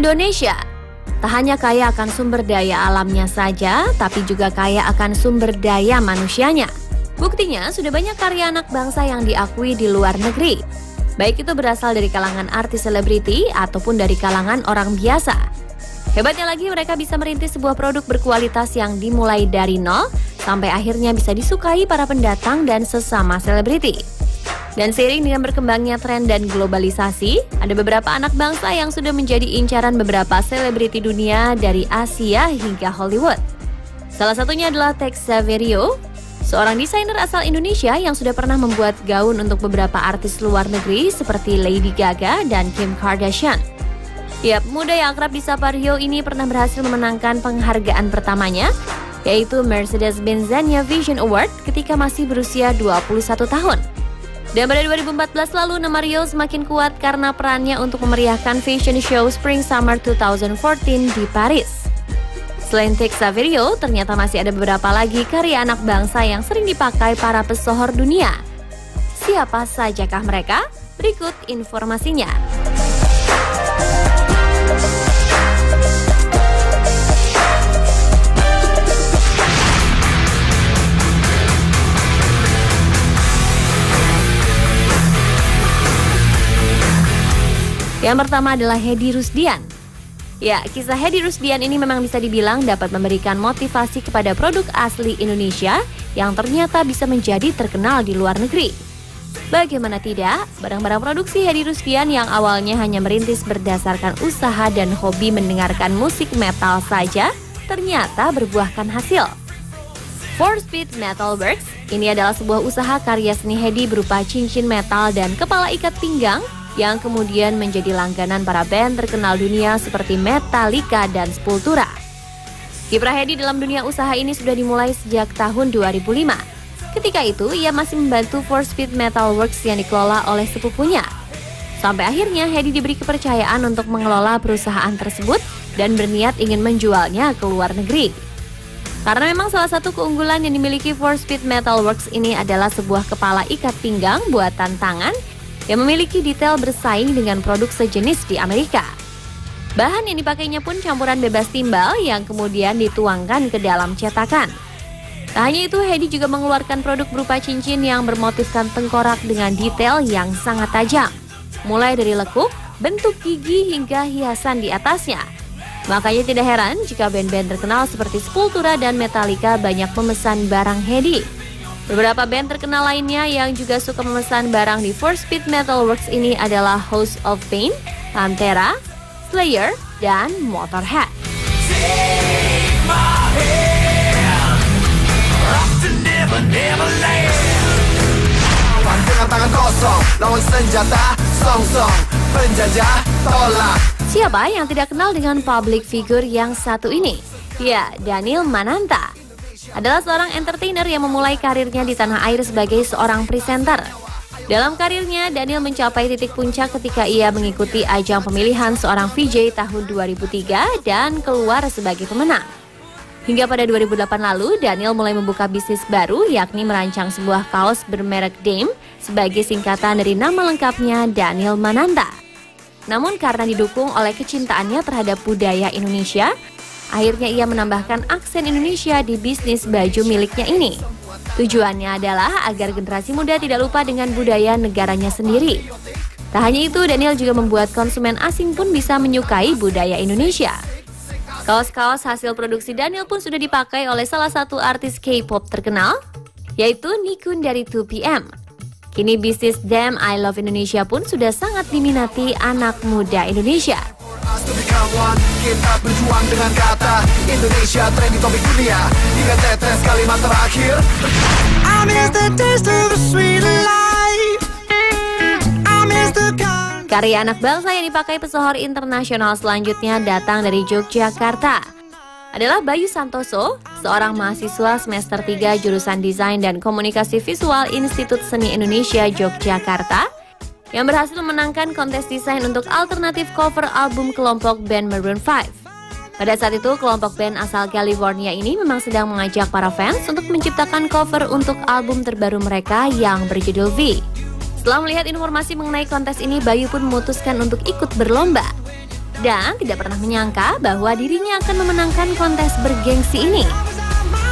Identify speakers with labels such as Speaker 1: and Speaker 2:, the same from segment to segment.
Speaker 1: Indonesia tak hanya kaya akan sumber daya alamnya saja, tapi juga kaya akan sumber daya manusianya. Buktinya, sudah banyak karya anak bangsa yang diakui di luar negeri. Baik itu berasal dari kalangan artis selebriti ataupun dari kalangan orang biasa. Hebatnya lagi, mereka bisa merintis sebuah produk berkualitas yang dimulai dari nol, sampai akhirnya bisa disukai para pendatang dan sesama selebriti. Dan seiring dengan berkembangnya tren dan globalisasi, ada beberapa anak bangsa yang sudah menjadi incaran beberapa selebriti dunia dari Asia hingga Hollywood. Salah satunya adalah Tex Saverio, seorang desainer asal Indonesia yang sudah pernah membuat gaun untuk beberapa artis luar negeri seperti Lady Gaga dan Kim Kardashian. Ya, pemuda yang akrab disapa Rio ini pernah berhasil memenangkan penghargaan pertamanya, yaitu Mercedes-Benz Xenia Vision Award ketika masih berusia 21 tahun. Dan pada 2014 lalu, nama Rio semakin kuat karena perannya untuk memeriahkan fashion show Spring Summer 2014 di Paris. Selain Tex Saverio, ternyata masih ada beberapa lagi karya anak bangsa yang sering dipakai para pesohor dunia. Siapa sajakah mereka? Berikut informasinya. Yang pertama adalah Hedi Rusdian. Ya, kisah Hedi Rusdian ini memang bisa dibilang dapat memberikan motivasi kepada produk asli Indonesia yang ternyata bisa menjadi terkenal di luar negeri. Bagaimana tidak, barang-barang produksi Hedi Rusdian yang awalnya hanya merintis berdasarkan usaha dan hobi mendengarkan musik metal saja, ternyata berbuahkan hasil. 4Speed Metal Works, ini adalah sebuah usaha karya seni Hedi berupa cincin metal dan kepala ikat pinggang yang kemudian menjadi langganan para band terkenal dunia seperti Metallica dan Sepultura. Kiprah Hedi dalam dunia usaha ini sudah dimulai sejak tahun 2005. Ketika itu, ia masih membantu 4Speed Metal Works yang dikelola oleh sepupunya. Sampai akhirnya Hedi diberi kepercayaan untuk mengelola perusahaan tersebut dan berniat ingin menjualnya ke luar negeri. Karena memang salah satu keunggulan yang dimiliki 4Speed Metal Works ini adalah sebuah kepala ikat pinggang buatan tangan yang memiliki detail bersaing dengan produk sejenis di Amerika. Bahan yang dipakainya pun campuran bebas timbal yang kemudian dituangkan ke dalam cetakan. Tak hanya itu, Hedi juga mengeluarkan produk berupa cincin yang bermotifkan tengkorak dengan detail yang sangat tajam, mulai dari lekuk, bentuk gigi hingga hiasan di atasnya. Makanya tidak heran jika band-band terkenal seperti Sepultura dan Metallica banyak memesan barang Hedi. Beberapa band terkenal lainnya yang juga suka memesan barang di 4Speed Metal Works ini adalah House of Pain, Pantera, Slayer, dan Motorhead. Siapa yang tidak kenal dengan public figure yang satu ini? Ya, Daniel Mananta adalah seorang entertainer yang memulai karirnya di tanah air sebagai seorang presenter. Dalam karirnya, Daniel mencapai titik puncak ketika ia mengikuti ajang pemilihan seorang VJ tahun 2003 dan keluar sebagai pemenang. Hingga pada 2008 lalu, Daniel mulai membuka bisnis baru, yakni merancang sebuah kaos bermerek Dame sebagai singkatan dari nama lengkapnya Daniel Mananta. Namun karena didukung oleh kecintaannya terhadap budaya Indonesia, akhirnya ia menambahkan aksen Indonesia di bisnis baju miliknya ini. Tujuannya adalah agar generasi muda tidak lupa dengan budaya negaranya sendiri. Tak hanya itu, Daniel juga membuat konsumen asing pun bisa menyukai budaya Indonesia. Kaos-kaos hasil produksi Daniel pun sudah dipakai oleh salah satu artis K-pop terkenal, yaitu Nikun dari 2PM. Kini bisnis Damn I Love Indonesia pun sudah sangat diminati anak muda Indonesia. Kita berjuang dengan kata Indonesia trending topik dunia hingga tetes kalimat terakhir. I miss the taste of a sweet life. I miss the karya anak bangsa yang dipakai pesohor internasional selanjutnya datang dari Yogyakarta. Adalah Bayu Santoso, seorang mahasiswa semester 3 jurusan Desain dan Komunikasi Visual Institut Seni Indonesia Yogyakarta yang berhasil memenangkan kontes desain untuk alternatif cover album kelompok band Maroon 5. Pada saat itu, kelompok band asal California ini memang sedang mengajak para fans untuk menciptakan cover untuk album terbaru mereka yang berjudul V. Setelah melihat informasi mengenai kontes ini, Bayu pun memutuskan untuk ikut berlomba. dan tidak pernah menyangka bahwa dirinya akan memenangkan kontes bergengsi ini.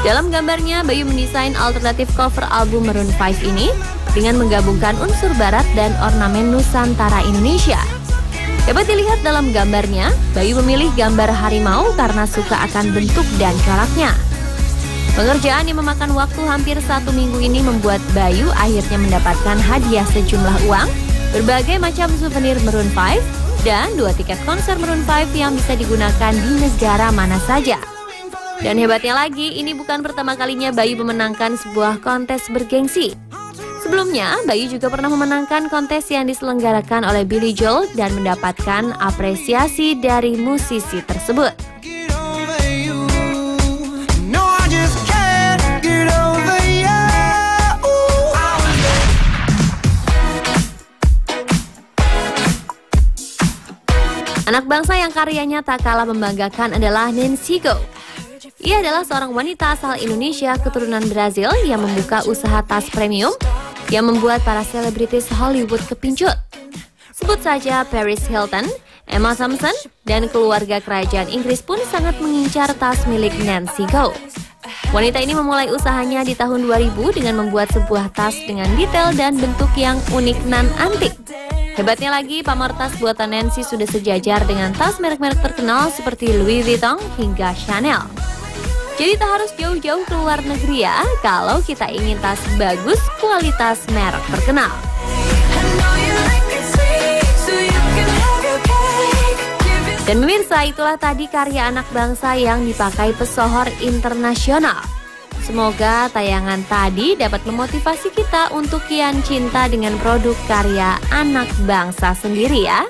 Speaker 1: Dalam gambarnya, Bayu mendesain alternatif cover album Maroon 5 ini dengan menggabungkan unsur barat dan ornamen Nusantara Indonesia. Dapat dilihat dalam gambarnya, Bayu memilih gambar harimau karena suka akan bentuk dan coraknya. Pengerjaan yang memakan waktu hampir 1 minggu ini membuat Bayu akhirnya mendapatkan hadiah sejumlah uang, berbagai macam souvenir Maroon 5, dan 2 tiket konser Maroon 5 yang bisa digunakan di negara mana saja. Dan hebatnya lagi, ini bukan pertama kalinya Bayu memenangkan sebuah kontes bergengsi. Sebelumnya, Bayu juga pernah memenangkan kontes yang diselenggarakan oleh Billy Joel dan mendapatkan apresiasi dari musisi tersebut. Anak bangsa yang karyanya tak kalah membanggakan adalah Nancy Go. Ia adalah seorang wanita asal Indonesia keturunan Brazil yang membuka usaha tas premium yang membuat para selebritis Hollywood kepincut. Sebut saja Paris Hilton, Emma Thompson, dan keluarga kerajaan Inggris pun sangat mengincar tas milik Nancy Go. Wanita ini memulai usahanya di tahun 2000 dengan membuat sebuah tas dengan detail dan bentuk yang unik nan antik. Hebatnya lagi, pamor tas buatan Nancy sudah sejajar dengan tas merek-merek terkenal seperti Louis Vuitton hingga Chanel. Jadi tak harus jauh-jauh ke luar negeri ya, kalau kita ingin tas bagus kualitas merek terkenal. Dan pemirsa, itulah tadi karya anak bangsa yang dipakai pesohor internasional. Semoga tayangan tadi dapat memotivasi kita untuk kian cinta dengan produk karya anak bangsa sendiri ya.